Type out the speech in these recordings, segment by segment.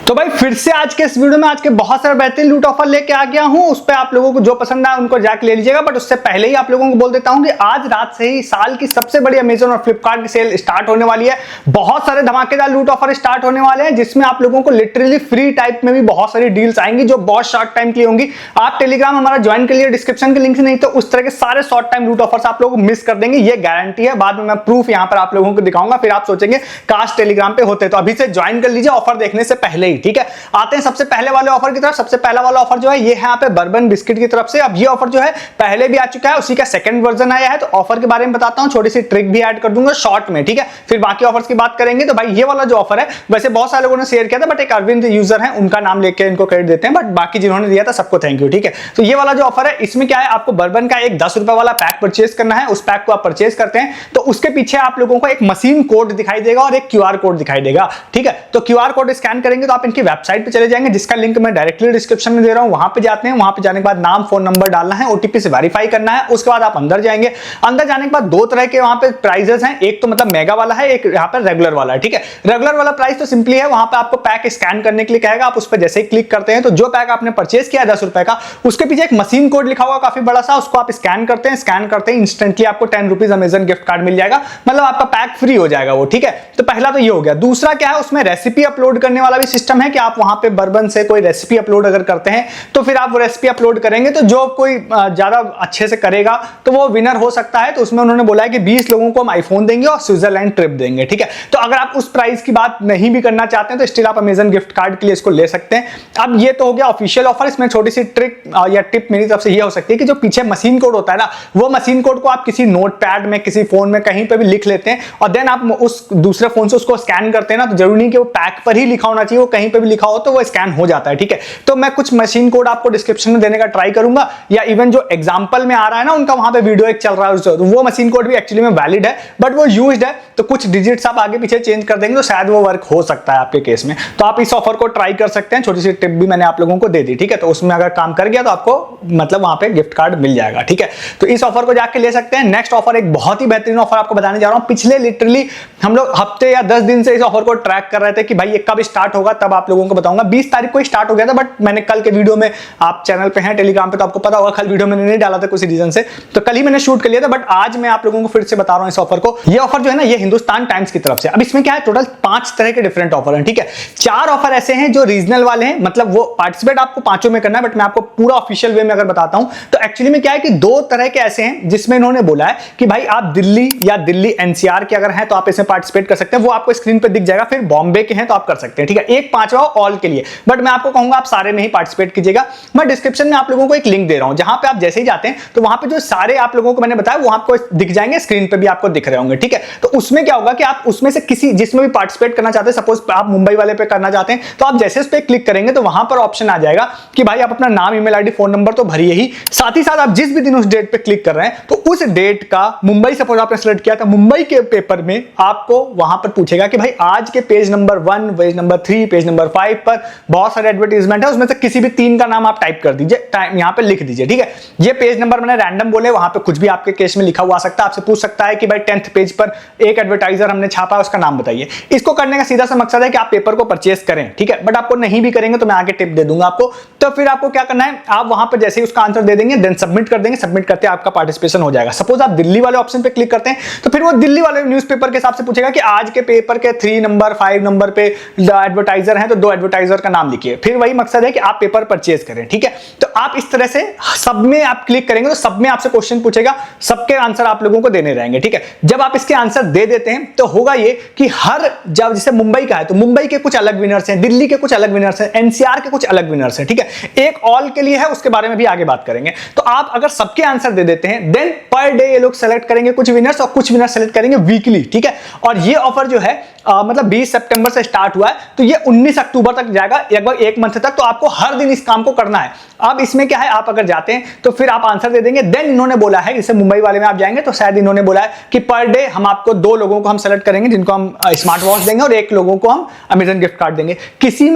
तो भाई फिर से आज के इस वीडियो में आज के बहुत सारे बेहतरीन लूट ऑफर लेके आ गया हूं। उस पे आप लोगों को जो पसंद आए उनको जाके ले लीजिएगा। बट उससे पहले ही आप लोगों को बोल देता हूं कि आज रात से ही साल की सबसे बड़ी अमेज़न और फ्लिपकार्ट की सेल स्टार्ट होने वाली है। बहुत सारे धमाकेदार लूट ऑफर स्टार्ट होने वाले हैं जिसमें आप लोगों को लिटरली फ्री टाइप में भी बहुत सारी डील्स आएंगी जो बहुत शॉर्ट टाइम के लिए होंगी। आप टेलीग्राम हमारा ज्वाइन कर लिए, डिस्क्रिप्शन के लिंक से, नहीं तो उस तरह के सारे शॉर्ट टाइम लूट ऑफर्स आप लोगों को मिस कर देंगे, ये गारंटी है। बाद में मैं प्रूफ यहां पर आप लोगों को दिखाऊंगा, फिर आप सोचेंगे काश टेलीग्राम पे होते। तो अभी से ज्वाइन कर लीजिए ऑफर देखने से पहले ही, ठीक है। आते हैं सबसे पहले वाले ऑफर की तरफ। सबसे पहला वाला ऑफर जो है ये है यहाँ पे बर्बन बिस्किट की तरफ से। अब ये ऑफर जो है पहले भी आ चुका है, उसी का सेकंड वर्जन आया है। तो ऑफर के बारे में बताता हूं, छोटी सी ट्रिक भी ऐड कर दूंगा शॉर्ट में, ठीक है। फिर बाकी ऑफर्स की बात करेंगे। तो भाई ये वाला जो ऑफर है वैसे बहुत सारे लोगों ने शेयर किया था, बट एक अरविंद यूजर है उनका नाम लेके इनको क्रेडिट देते हैं, बट बाकी जिन्होंने दिया था सबको थैंक यू, ठीक है। तो ये वाला जो ऑफर है इसमें क्या है, आपको बर्बन का एक 10 रुपए वाला पैक परचेज करना है। उस पैक को आप परचेज करते हैं तो उसके पीछे आप लोगों को एक मशीन कोड दिखाई देगा और एक क्यूआर कोड दिखाई देगा, ठीक है। तो क्यूआर कोड स्कैन करेंगे तो आप इनकी वेबसाइट पे चले जाएंगे, जिसका लिंक मैं डायरेक्टली डिस्क्रिप्शन में दे रहा हूं। वहां पे जाते हैं, वहां पे जाने के बाद नाम फोन नंबर डालना है, ओटीपी से वेरीफाई करना है। उसके बाद आप अंदर जाएंगे। अंदर जाने के बाद दो तरह के वहां पे प्राइजेस हैं, एक तो मतलब मेगा वाला है, एक यहाँ पर रेगुलर वाला है, ठीक है। रेगुलर वाला प्राइस तो सिंपली है, वहां पे आपको पैक स्कैन करने के लिए कहेगा, आप उस पर जैसे ही क्लिक करते हैं तो जो पैक आपने परचेज किया है 10 रुपए का, उसके पीछे एक मशीन कोड लिखा हुआ काफी बड़ा सा, उसको आप स्कैन करते हैं। स्कैन करते हैं इंस्टेंटली आपको 10 रुपीज अमेजन गिफ्ट कार्ड मिल जाएगा, मतलब आपका पैक फ्री हो जाएगा वो, ठीक है। तो पहला तो ये हो गया। दूसरा क्या है, उसमें रेसिपी अपलोड करने वाला भी सिस्टम है कि आप वहां पे बर्बन से कोई रेसिपी अपलोड अगर करते हैं तो फिर आप वो रेसिपी अपलोड करेंगे तो जो कोई ज्यादा अच्छे से करेगा तो वो विनर हो सकता है। तो उसमें उन्होंने बोला है कि 20 लोगों को हम आईफोन देंगे और स्विट्जरलैंड ट्रिप देंगे, ठीक है। तो अगर आप उस प्राइस की बात नहीं भी करना चाहते हैं तो स्टिल आप अमेजन गिफ्ट कार्ड के लिए इसको ले सकते हैं। अब ये तो हो गया ऑफिशियल ऑफर। इसमें छोटी सी ट्रिक या टिप मेरी तरफ से ये हो सकती है कि जो पीछे मशीन कोड होता है ना, वो मशीन कोड को आप किसी नोटपैड में, किसी फोन में, कहीं पे भी लिख लेते हैं और देन आप उस दूसरे फोन से उसको स्कैन करते हैं ना, तो जरूरी नहीं कि वो पैक पर ही लिखा होना चाहिए, वो कहीं पे भी लिखा हो तो वो स्कैन हो जाता है, ठीक है। तो मैं कुछ मशीन कोड आपको डिस्क्रिप्शन में देने का ट्राई करूंगा, या इवन जो एग्जांपल में आ रहा है ना उनका वहां पे वीडियो एक चल रहा है, तो वो मशीन कोड भी एक्चुअली में वैलिड है बट वो यूज्ड है, तो कुछ डिजिट्स आप आगे पीछे चेंज कर देंगे तो शायद वो वर्क हो सकता है आपके केस में। तो आप इस ऑफर को ट्राई कर सकते हैं। छोटी सी टिप भी मैंने आप लोगों को दे दी, ठीक है। तो उसमें अगर काम कर गया तो आपको मतलब वहां पे गिफ्ट कार्ड मिल जाएगा, ठीक है। तो इस ऑफर को जाके ले सकते हैं। नेक्स्ट ऑफर एक बहुत ही बेहतरीन ऑफर आपको बताने जा रहा हूं। पिछले लिटरली हम लोग हफ्ते या 10 दिन से इस ऑफर को ट्रैक कर रहे थे कि भाई ये कब स्टार्ट होगा, तब आप लोगों को बताऊंगा। 20 तारीख को स्टार्ट हो गया था, बट मैंने कल के वीडियो में, आप चैनल पे हैं टेलीग्राम पे तो आपको पता होगा, कल वीडियो मैंने नहीं डाला था कुछ रीजन से, तो कल ही मैंने शूट कर लिया था। बट आज मैं आप लोगों को फिर से बता रहा हूं इस ऑफर को। ये ऑफर जो है ना, ये हिंदुस्तान टाइम्स की तरफ से। अब इसमें क्या है, टोटल 5 तरह के डिफरेंट ऑफर हैं, ठीक है। 4 ऑफर ऐसे हैं जो रीजनल वाले हैं, मतलब वो पार्टिसिपेट आपको 5 में करना है, बट मैं आपको पूरा ऑफिशियल वे में अगर बताता हूं तो एक्चुअली में क्या है कि 2 तरह के ऐसे हैं जिसमें इन्होंने बोला है कि भाई आप दिल्ली या दिल्ली एनसीआर के अगर हैं तो आप इसमें पार्टिसिपेट कर सकते हैं, वो आपको स्क्रीन पे दिख जाएगा। फिर बॉम्बे के हैं तो आप कर सकते हैं, ठीक है। एक 5वां ऑल के लिए, बट मैं आपको कहूंगा आप सारे में ही पार्टिसिपेट कीजिएगा। मैं डिस्क्रिप्शन में आप लोगों को एक लिंक दे रहा हूं, जहां पे आप जैसे ही जाते हैं तो वहां पे जो सारे आप लोगों को मैंने बताया वो आपको दिख जाएंगे, स्क्रीन पे भी आपको दिख रहे होंगे, ठीक है। तो उसमें क्या होगा कि आप उसमें से किसी जिसमें भी पार्टिसिपेट करना चाहते हैं, सपोज आप मुंबई वाले पे करना चाहते हैं, तो आप जैसे उस पे क्लिक करेंगे तो वहां पर ऑप्शन आ जाएगा कि भाई आप अपना नाम, ईमेल आईडी, फोन नंबर तो भरिए ही, साथ ही साथ आप जिस भी दिन उस डेट पे क्लिक कर रहे हैं तो उस डेट का मुंबई सपोज आपने सेलेक्ट किया था, मुंबई के पेपर में आपको वहां पर पूछेगा कि भाई आज के page number 1, page number 3, page number 5 पर बहुत सारे एडवर्टाइजमेंट है, उसमें से किसी भी 3 का नाम आप टाइप कर दीजिए, यहां पे लिख दीजिए, ठीक है। ये पेज नंबर मैंने रैंडम बोले, वहां पे कुछ भी आपके केस में लिखा हुआ आ सकता है। आपसे पूछ सकता है कि भाई 10th पेज पर एक एडवर्टाइजर हमने छापा है, उसका नाम बताइए। इसको करने का सीधा सा मकसद है कि आप पेपर को परचेस करें, ठीक है। बट आपको नहीं भी करेंगे तो मैं आगे टिप दे दूंगा आपको। तो फिर आपको क्या करना है, आप वहां पर जैसे ही उसका आंसर दे देंगे, देन सबमिट कर देंगे। सबमिट करते आपका पार्टिसिपेशन हो जाएगा। सपोज आप दिल्ली वाले ऑप्शन पे क्लिक करते हैं तो फिर वो दिल्ली वाले न्यूज़पेपर के हिसाब से पूछेगा कि आज के पेपर के 3 नंबर 5 नंबर पे एडवर्टाइजर हैं तो 2 एडवर्टाइजर का नाम लिखिए। फिर वही मकसद है कि आप पेपर परचेज करें, ठीक है। तो आप इस तरह से सब में आप क्लिक करेंगे तो सब में आपसे क्वेश्चन पूछेगा, सबके आंसर आप लोगों को देने रहेंगे, ठीक है। जब आप इसके आंसर दे देते हैं तो होगा ये कि हर, जब जैसे मुंबई का है तो मुंबई के कुछ अलग विनर्स हैं, दिल्ली के कुछ अलग विनर्स हैं, एनसीआर के कुछ अलग विनर्स हैं, ठीक है। एक ऑल के लिए है, उसके बारे में भी आगे बात करेंगे। तो आप अगर सबके आंसर दे देते हैं देन पर डे ये लोग सेलेक्ट करेंगे कुछ विनर्स और कुछ विनर्स सेलेक्ट करेंगे वीकली, ठीक है। और ये ऑफर जो है मतलब 20 सितंबर से स्टार्ट हुआ है तो ये 19 अक्टूबर तक जाएगा, लगभग 1 मंथ तक। तो आपको हर दिन इस काम को करना है। अब इसमें क्या है, आप अगर जाते हैं तो फिर आप आंसर दे देंगे। देन इन्होंने बोला है, जैसे मुंबई वाले में आप जाएंगे तो शायद इन्होंने बोला है कि पर डे हम आपको 2 लोगों को हम सेलेक्ट करेंगे जिनको हम स्मार्ट वॉच देंगे और 1 लोगों को हम अमेजन गिफ्ट कार्ड देंगे। किसी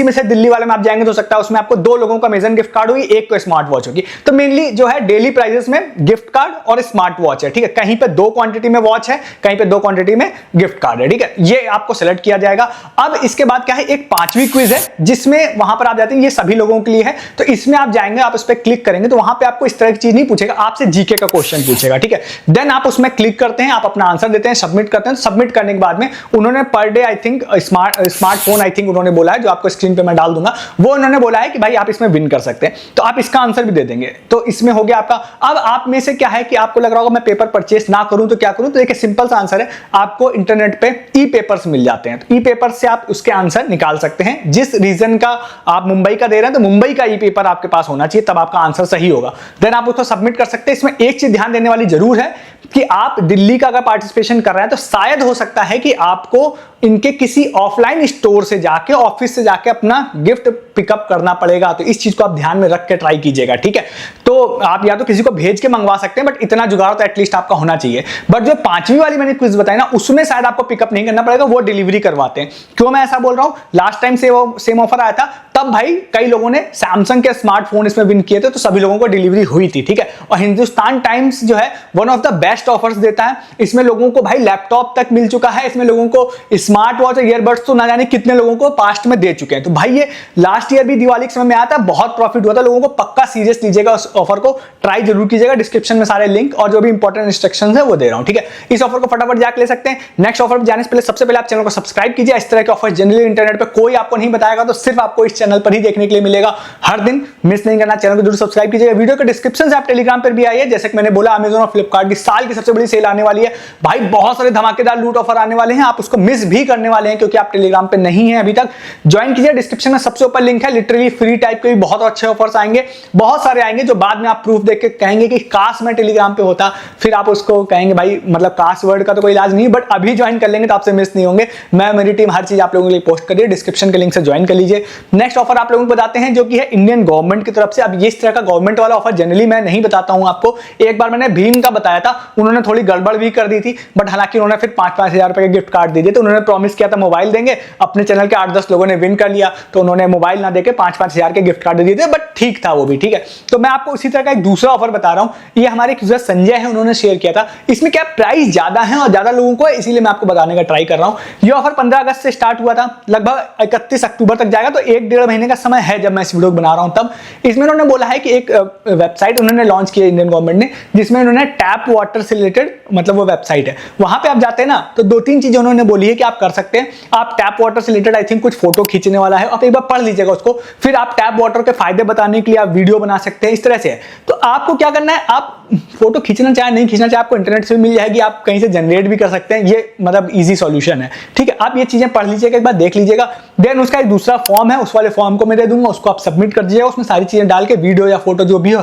में से दिल्ली वाले में आप जाएंगे तो सकता है उसमें आपको 2 लोगों को अमेजन गिफ्ट कार्ड होगी, 1 को स्मार्ट वॉच होगी। तो मेनली जो है डेली प्राइजेस में गिफ्ट कार्ड और स्मार्ट वॉच है, ठीक है। कहीं पे 2 क्वांटिटी में वॉच है, कहीं पे 2 क्वांटिटी में गिफ्ट कार्ड है, ठीक है। ये आपको सेलेक्ट किया जाएगा। अब इसके बाद क्या है, एक 5वीं क्विज है जिसमें वहां पर आप जाते हैं, ये सभी लोगों के लिए है, तो इसमें आप जाएंगे, आप उस पर क्लिक करेंगे तो वहां पे आपको इस तरह की चीज नहीं पूछेगा, आपसे जीके का क्वेश्चन पूछेगा, ठीक है। देन आप उसमें क्लिक करते हैं, आप अपना आंसर देते हैं, सबमिट करते हैं। सबमिट करने के बाद में उन्होंने per day I think smartphone I think उन्होंने बोला है, जो आपको स्क्रीन पे मैं डाल दूंगा, वो उन्होंने बोला है कि भाई आप इसमें विन कर सकते हैं, तो आप इसका आंसर भी दे देंगे, तो इसमें हो गया आपका। अब आप में से क्या है कि आपको लग रहा होगा मैं पेपर परचेस ना करूं तो क्या करूं, तो देखिए सिंपल सा आंसर है, आपको इंटरनेट पे ई पेपर्स मिल जाते हैं, तो ई पेपर से आप उसके आंसर निकाल सकते हैं। जिस रीजन का आप मुंबई का दे रहे हैं तो मुंबई का ई पेपर आपके पास होना चाहिए, तब आपका आंसर सही होगा। देन आप उसको सबमिट कर सकते हैं। इसमें एक चीज ध्यान देने वाली जरूर है कि आप दिल्ली का अगर पार्टिसिपेशन कर रहे हैं तो शायद हो सकता है कि आपको इनके किसी ऑफलाइन स्टोर से जाके, ऑफिस से जाके अपना गिफ्ट पिकअप करना पड़ेगा, तो इस चीज को आप ध्यान में रख के ट्राई कीजिएगा, ठीक है। तो आप या तो किसी को भेज के मंगवा सकते हैं, बट इतना जुगाड़ तो एटलीस्ट आपका होना चाहिए। बट जो 5वीं वाली मैंने क्विज बताई ना, उसमें शायद आपको पिकअप नहीं करना पड़ेगा, वो डिलीवरी करवाते हैं। क्यों मैं ऐसा बोल रहा हूं, लास्ट टाइम से वो सेम ऑफर आया था, तब भाई कई लोगों ने सैमसंग के स्मार्टफोन इसमें विन किए थे, तो सभी लोगों को डिलीवरी हुई थी, ठीक है। और हिंदुस्तान टाइम्स जो है one of the best offers देता है, इसमें लोगों को भाई लैपटॉप तक मिल चुका है, इसमें लोगों को स्मार्ट वॉच और ईयरबड्स तो ना जाने कितने लोगों को पास्ट में दे चुके हैं। तो भाई ये लास्ट ईयर भी दिवाली के समय में आया था, बहुत प्रॉफिट हुआ था लोगों को, पक्का सीरियस लीजिएगा, उस ऑफर को ट्राई जरूर कीजिएगा। डिस्क्रिप्शन में सारे लिंक और जो भी इंपॉर्टेंट इंस्ट्रक्शंस है वो दे रहा हूं, ठीक है। इस ऑफर को फटाफट जाके ले सकते हैं। नेक्स्ट ऑफर जाने से पहले सबसे पहले आप चैनल को सब्सक्राइब कीजिए। इस तरह के ऑफर जनरली इंटरनेट पे कोई आपको नहीं बताएगा, तो सिर्फ आपको इस चैनल पर ही देखने के लिए मिलेगा, हर दिन मिस नहीं करना। चैनल को जरूर सब्सक्राइब कीजिएगा। वीडियो के डिस्क्रिप्शन से आप टेलीग्राम पर भी आइए, जैसे कि मैंने बोला अमेज़न और फ्लिपकार्ट की साल की सबसे बड़ी सेल आने वाली है भाई, बहुत सारे धमाकेदार लूट ऑफर आने वाले हैं, आप उसको मिस भी करने वाले हैं क्योंकि आप टेलीग्राम पे नहीं है अभी तक। ज्वाइन कीजिए, डिस्क्रिप्शन में सबसे ऊपर लिंक है। लिटरली फ्री टाइप के भी बहुत अच्छे ऑफर्स आएंगे, बहुत सारे आएंगे, जो बाद में आप प्रूफ देख के कहेंगे कि काश मैं टेलीग्राम पे होता, फिर आप उसको कहेंगे भाई मतलब काश वर्ड का तो कोई इलाज नहीं, बट अभी ज्वाइन कर लेंगे तो आपसे मिस नहीं होंगे। मैं, मेरी टीम हर चीज आप लोगों के लिए पोस्ट करिए, डिस्क्रिप्शन के लिंक से ज्वाइन कर लीजिए। नेक्स्ट ऑफर आप लोगों को बताते हैं जो कि है इंडियन गवर्नमेंट की तरफ से। अब इस तरह का गवर्नमेंट वाला ऑफर जनरली मैं नहीं बताता हूं आपको। एक बार मैंने भीम का बताया था, उन्होंने थोड़ी गड़बड़ भी कर दी थी, बट हालांकि उन्होंने फिर 5-5 हजार रुपए के गिफ्ट कार्ड दे दिए। तो उन्होंने प्रॉमिस किया था मोबाइल देंगे, अपने चैनल के 8-10 लोगों ने विन कर लिया, तो उन्होंने मोबाइल ना देके 5-5 हजार के गिफ्ट कार्ड दे दिए थे, बट ठीक था वो भी, ठीक है। तो मैं आपको उसी तरह का एक दूसरा ऑफर बता रहा हूं, ये हमारे यूजर संजय है, उन्होंने शेयर किया था। इसमें क्या प्राइस ज्यादा है और ज्यादा लोगों को है, इसीलिए मैं आपको बताने का ट्राई कर रहा हूं। ये ऑफर 15 अगस्त से स्टार्ट हुआ था, लगभग 31 अक्टूबर तक जाएगा, तो 1-1.5 महीने का समय है जब मैं इस वीडियो बना रहा हूं तब। इसमें उन्होंने बोला है कि एक वेबसाइट उन्होंने लॉन्च की है इंडियन गवर्नमेंट ने, जिसमें उन्होंने टैप वाटर से रिलेटेड मतलब वो वेबसाइट है, वहां पे आप जाते हैं ना, तो 2-3 चीजें उन्होंने बोली है कि आप कर सकते हैं। आप टैप वाटर से रिलेटेड आई थिंक कुछ फोटो खींचने वाला है, आप एक बार पढ़ लीजिएगा उसको, फिर आप टैप वाटर के फायदे बताने के लिए आप वीडियो बना सकते हैं, इस तरह से है। तो आपको क्या करना है, आप फोटो खींचना चाहे नहीं खींचना चाहे, आपको इंटरनेट से भी मिल जाएगी, आप कहीं से जनरेट भी कर सकते हैं, ये मतलब इजी सॉल्यूशन है, ठीक है। आप ये चीजें पढ़ लीजिएगा, एक बार देख लीजिएगा। देन उसका एक दूसरा फॉर्म है, उस वाले फॉर्म को मैं दे दूंगा, उसको आप सबमिट कर दीजिएगा, उसमें सारी चीजें डाल के वीडियो या फोटो जो भी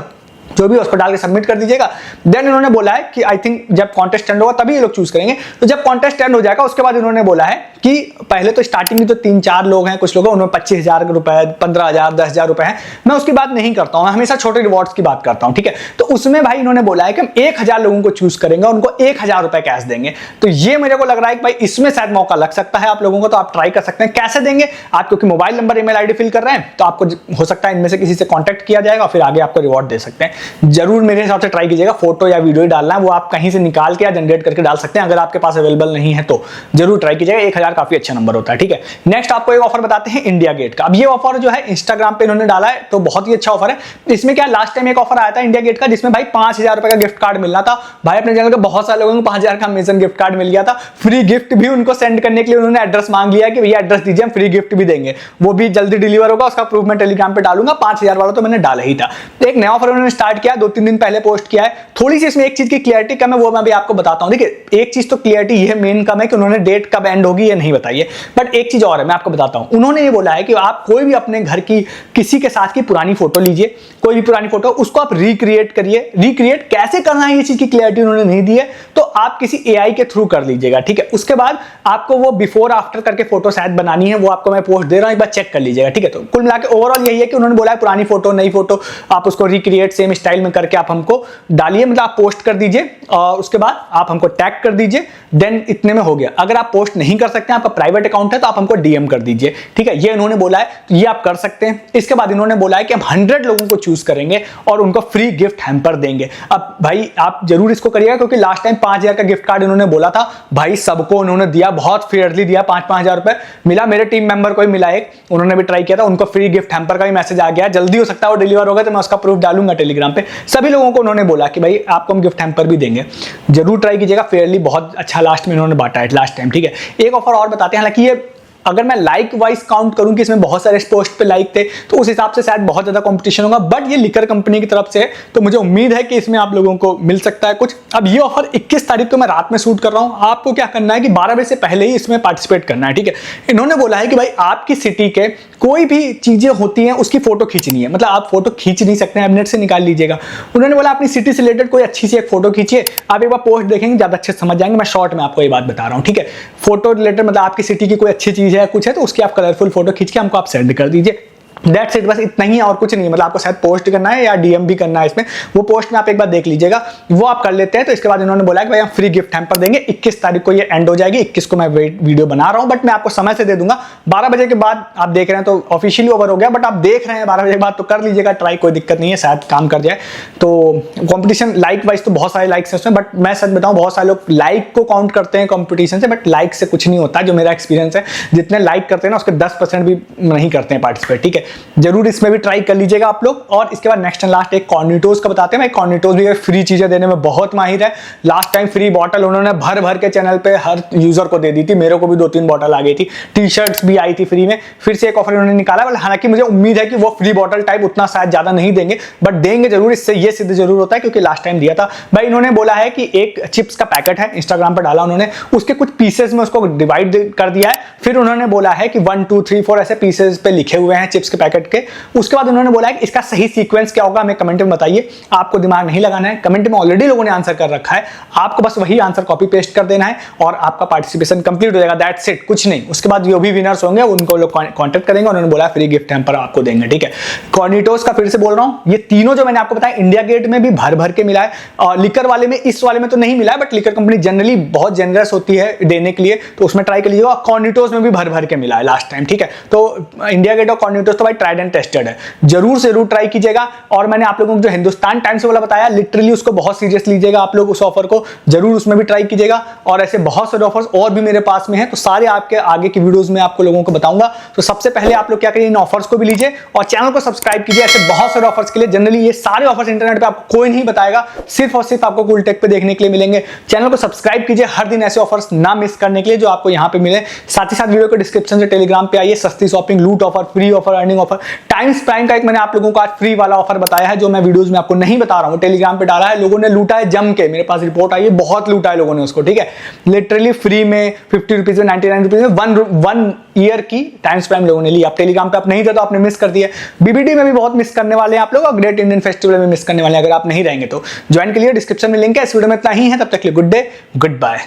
उसको डाल के सबमिट कर दीजिएगा। देन उन्होंने बोला है कि आई थिंक जब कॉन्टेस्ट एंड होगा तभी ये लोग चूज करेंगे, तो जब कॉन्टेस्ट एंड हो जाएगा उसके बाद उन्होंने बोला है कि पहले तो स्टार्टिंग में तो 3-4 लोग हैं, कुछ लोग हैं उन्होंने 25,000 रुपए, 15,000, 10,000 रुपए हैं, मैं उसकी बात नहीं करता हूं, मैं हमेशा छोटे रिवॉर्ड्स की बात करता हूं, ठीक है। तो उसमें भाई इन्होंने बोला है कि हम 1,000 लोगों को चूज करेंगे, उनको 1,000 रुपए कैश देंगे। तो ये मेरे को लग रहा है कि भाई इसमें शायद मौका लग सकता है आप लोगों को, तो आप ट्राई कर सकते हैं। कैसे देंगे आप, क्योंकि mobile number, email ID fill कर रहे हैं, तो आपको हो सकता है इनमें से किसी से कॉन्टेक्ट किया जाएगा, फिर आगे आपको रिवॉर्ड दे सकते हैं। जरूर मेरे हिसाब से ट्राई कीजिएगा, फोटो या वीडियो डालना है वो आप कहीं से निकाल के या जनरेट करके डाल सकते हैं, अगर आपके पास अवेलेबल नहीं है तो जरूर ट्राई कीजिएगा। 1,000 काफी अच्छा नंबर होता है, ठीक है। नेक्स्ट आपको एक ऑफर बताते हैं इंडिया गेट का। अब ये ऑफर जो है इंस्टाग्राम पे इन्होंने डाला है, तो बहुत ही अच्छा ऑफर है। इसमें क्या लास्ट टाइम एक ऑफर आया था इंडिया गेट का, जिसमें भाई 5,000 रुपए का गिफ्ट कार्ड मिलना था। भाई अपने चैनल के बहुत सारे लोगों को 5,000 का अमेज़न गिफ्ट कार्ड मिल गया था। फ्री गिफ्ट भी उनको सेंड करने के लिए उन्होंने एड्रेस मांग लिया कि भैया एड्रेस दीजिए, हम फ्री गिफ्ट भी देंगे, वो भी जल्दी डिलीवर होगा, उसका प्रूफ मैं टेलीग्राम पे डालूंगा। 5,000 वाला तो मैंने डाला ही था। तो एक नया ऑफर उन्होंने स्टार्ट किया, 2-3 दिन पहले पोस्ट किया है। थोड़ी सी इसमें एक चीज की क्लियरिटी कम है, वो मैं भी आपको बताता हूं। देखिए एक चीज तो क्लियरिटी ये मेन कम है कि उन्होंने डेट कब एंड होगी ये नहीं बताई है, बट एक चीज और है मैं आपको बताता हूं। उन्होंने ये बोला है कि आप कोई भी अपने घर की किसी के साथ की पुरानी फोटो लीजिए, कोई भी पुरानी फोटो, उसको आप रिक्रिएट करिए। रिक्रिएट कैसे करना है ये चीज की क्लियरिटी उन्होंने नहीं दी है, तो आप किसी एआई के थ्रू कर लीजिएगा, ठीक है। उसके बाद आपको वो बिफोर आफ्टर करके फोटो शायद बनानी है, वो आपको मैं पोस्ट दे रहा हूं, एक बार चेक कर लीजिएगा, ठीक है। तो कुल मिलाकर ओवरऑल यही है कि उन्होंने बोला है पुरानी फोटो, नई फोटो आप उसको रिक्रिएट सेम स्टाइल में करके आप हमको डालिए, मतलब आप पोस्ट कर दीजिए और उसके बाद आप हमको टैग कर दीजिए, देन इतने में हो गया। अगर आप पोस्ट नहीं कर सकते हैं, आपका प्राइवेट अकाउंट है, तो आप हमको डीएम कर दीजिए, ठीक है। ये इन्होंने बोला है, तो ये आप कर सकते हैं। इसके बाद इन्होंने बोला है कि हम 100 लोगों को चूज करेंगे और उनको फ्री गिफ्ट हैम्पर देंगे। अब भाई आप जरूर इसको करिएगा, क्योंकि लास्ट टाइम 5000 का गिफ्ट कार्ड इन्होंने बोला था, भाई सबको उन्होंने दिया, बहुत फेयरली दिया, 5-5 हजार रुपए मिला। मेरे टीम मेंबर को ही मिला एक, उन्होंने भी ट्राई किया था, उनको फ्री गिफ्ट हैम्पर का भी मैसेज आ गया। जल्दी हो सकता है वो डिलीवर होगा, तो मैं उसका प्रूफ डालूंगा टेलीग्राम पे। सभी लोगों को उन्होंने बोला कि भाई आपको हम गिफ्ट हैम्पर भी देंगे, जरूर ट्राई कीजिएगा। फेयरली बहुत अच्छा लास्ट में इन्होंने बांटा है लास्ट टाइम, ठीक है। एक ऑफर और बताते हैं, हालांकि ये अगर मैं लाइक वाइज काउंट करूं कि इसमें बहुत सारे पोस्ट पे लाइक थे, तो उस हिसाब से शायद बहुत ज्यादा कंपटीशन होगा, बट ये लिकर कंपनी की तरफ से है, तो मुझे उम्मीद है कि इसमें आप लोगों को मिल सकता है कुछ। अब ये ऑफर 21 तारीख को मैं रात में शूट कर रहा हूं। आपको क्या करना है कि 12 बजे से पहले ही इसमें पार्टिसिपेट करना है, ठीक है। इन्होंने बोला है कि भाई आपकी सिटी के कोई भी चीजें होती हैं उसकी फोटो खींचनी है, मतलब आप फोटो खींच नहीं सकते हैं, आप नेट से निकाल लीजिएगा। उन्होंने बोला अपनी सिटी से रिलेटेड कोई अच्छी सी एक फोटो खींचिए, आप एक बार पोस्ट देखेंगे ज्यादा अच्छे समझ जाएंगे। मैं शॉर्ट में आपको ये बात बता रहा हूँ, ठीक है। फोटो रिलेटेड मतलब आपकी सिटी की कोई अच्छी चीज है, कुछ है, तो उसकी आप कलरफुल फोटो खींच के हमको आप सेंड कर दीजिए। दैट्स इट, बस इतना ही और कुछ नहीं है। मतलब आपको शायद पोस्ट करना है या डीएम भी करना है इसमें, वो पोस्ट में आप एक बार देख लीजिएगा, वो आप कर लेते हैं। तो इसके बाद इन्होंने बोला कि भाई हम फ्री गिफ्ट हैम्पर देंगे। 21 तारीख को ये एंड हो जाएगी, 21 को मैं वीडियो बना रहा हूं, बट मैं आपको समय से दे दूंगा। 12 बजे के बाद आप देख रहे हैं तो ऑफिशियली ओवर हो गया, बट आप देख रहे हैं 12 बजे के बाद तो कर लीजिएगा ट्राई, कोई दिक्कत नहीं है, शायद काम कर जाए। तो कॉम्पिटिशन लाइक वाइज तो बहुत सारे लाइक्स हैं उसमें, बट मैं सच बताऊं बहुत सारे लोग लाइक को काउंट करते हैं कॉम्पिटिशन से, बट लाइक से कुछ नहीं होता। जो मेरा एक्सपीरियंस है, जितने लाइक करते हैं ना उसके 10% भी नहीं करते हैं पार्टिसिपेट, ठीक है। जरूर इसमें भी ट्राई कर लीजिएगा आप लोग। और इसके बाद नेक्स्ट एंड लास्ट एक कॉर्निटोज का बताते हैं। भाई कॉर्निटोज भी फ्री चीजें देने में बहुत माहिर है। लास्ट टाइम फ्री बॉटल उन्होंने भर भर के चैनल पे हर यूजर को दे दी थी, मेरे को भी 2-3 बॉटल आ गई थी। टी शर्ट्स भी आई थी फ्री में। फिर से एक ऑफर उन्होंने निकाला, हालांकि मुझे उम्मीद है कि वो फ्री बॉटल टाइप उतना शायद ज्यादा नहीं देंगे, बट देंगे जरूर। इससे ये सिद्ध जरूर होता है, क्योंकि लास्ट टाइम दिया था। भाई इन्होंने बोला है कि एक चिप्स का पैकेट है, इंस्टाग्राम पर डाला उन्होंने, उसके कुछ पीसेस में उसको डिवाइड कर दिया है। फिर उन्होंने बोला है कि 1 2 3 4 ऐसे पीसेस पे लिखे हुए हैं चिप्स के पैकेट के। उसके बाद उन्होंने बोला है कि इसका सही सीक्वेंस क्या होगा, हमें कमेंट में बताइए। आपको दिमाग नहीं लगाना है, कमेंट में ऑलरेडी लोगों ने आंसर कर रखा है, आपको बस वही आंसर कॉपी पेस्ट कर देना है और आपका पार्टिसिपेशन कंप्लीट हो जाएगा। दैट्स इट, कुछ नहीं। उसके बाद जो भी विनर्स होंगे उनको लोग कांटेक्ट करेंगे, उन्होंने बोला फ्री गिफ्ट हैम्पर आपको देंगे, ठीक है। कॉर्निटोस का फिर से बोल रहा हूं, ये तीनों जो मैंने आपको बताया इंडिया गेट में भी भर भर के मिला है, और लिकर वाले में, इस वाले में तो नहीं मिला है, बट लिकर कंपनी जनरली बहुत जेनरस होती है देने के लिए, तो उसमें ट्राई कर लीजिएगा। कॉर्निटोस में भी भर भर के मिला है लास्ट टाइम, ठीक है। तो इंडिया गेट और कॉर्निटोस तो भाई ट्राइड एंड टेस्टेड है, जरूर से जरूर ट्राई कीजिएगा। और मैंने आप लोगों को जो हिंदुस्तान टाइम्स वाला बताया, लिटरली उसको बहुत सीरियस लीजिएगा आप लोग, उस ऑफर को जरूर उसमें भी ट्राई कीजिएगा। और ऐसे बहुत सारे ऑफर्स और भी मेरे पास में है, तो सारे आपके आगे की वीडियोस में आपको लोगों को बताऊंगा। तो सबसे पहले आप लोग क्या करिए, इन ऑफर्स को भी लीजिए और चैनल को सब्सक्राइब कीजिए। ऐसे बहुत सारे ऑफर्स के लिए, जनरली ये सारे ऑफर्स इंटरनेट पे आपको कोई नहीं बताएगा, सिर्फ और सिर्फ आपको कूल टेक पे देखने के लिए मिलेंगे। चैनल को सब्सक्राइब कीजिए हर दिन ऐसे ऑफर्स ना मिस करने के लिए जो आपको यहाँ पे मिले। साथ ही साथ वीडियो के डिस्क्रिप्शन से टेलीग्राम पे आइए, सस्ती शॉपिंग, लूट offer, free offer, earning offer, times prime का एक मैंने आप लोगों को आज फ्री वाला ऑफर बताया है, जो मैं वीडियोस में आपको नहीं बता रहा हूं, टेलीग्राम पे डाला है। लोगों ने लूटा है जम के, मेरे पास रिपोर्ट आई है, बहुत लूटा है लोगों ने उसको, ठीक है। लिटरली फ्री में 50 रुपीज में, 99 रुपीज में 1 ईयर की टाइम्स प्राइम लोगों ने ली। आप टेलीग्राम पे आप नहीं थे तो आपने मिस कर दिया। बीबीडी में भी बहुत मिस करने वाले हैं आप लोग, और ग्रेट इंडियन फेस्टिवल में मिस करने वाले हैं अगर आप नहीं रहेंगे तो। ज्वाइन के लिए डिस्क्रिप्शन में लिंक है। इस वीडियो में इतना ही है, तब तक के लिए गुड डे, गुड बाय।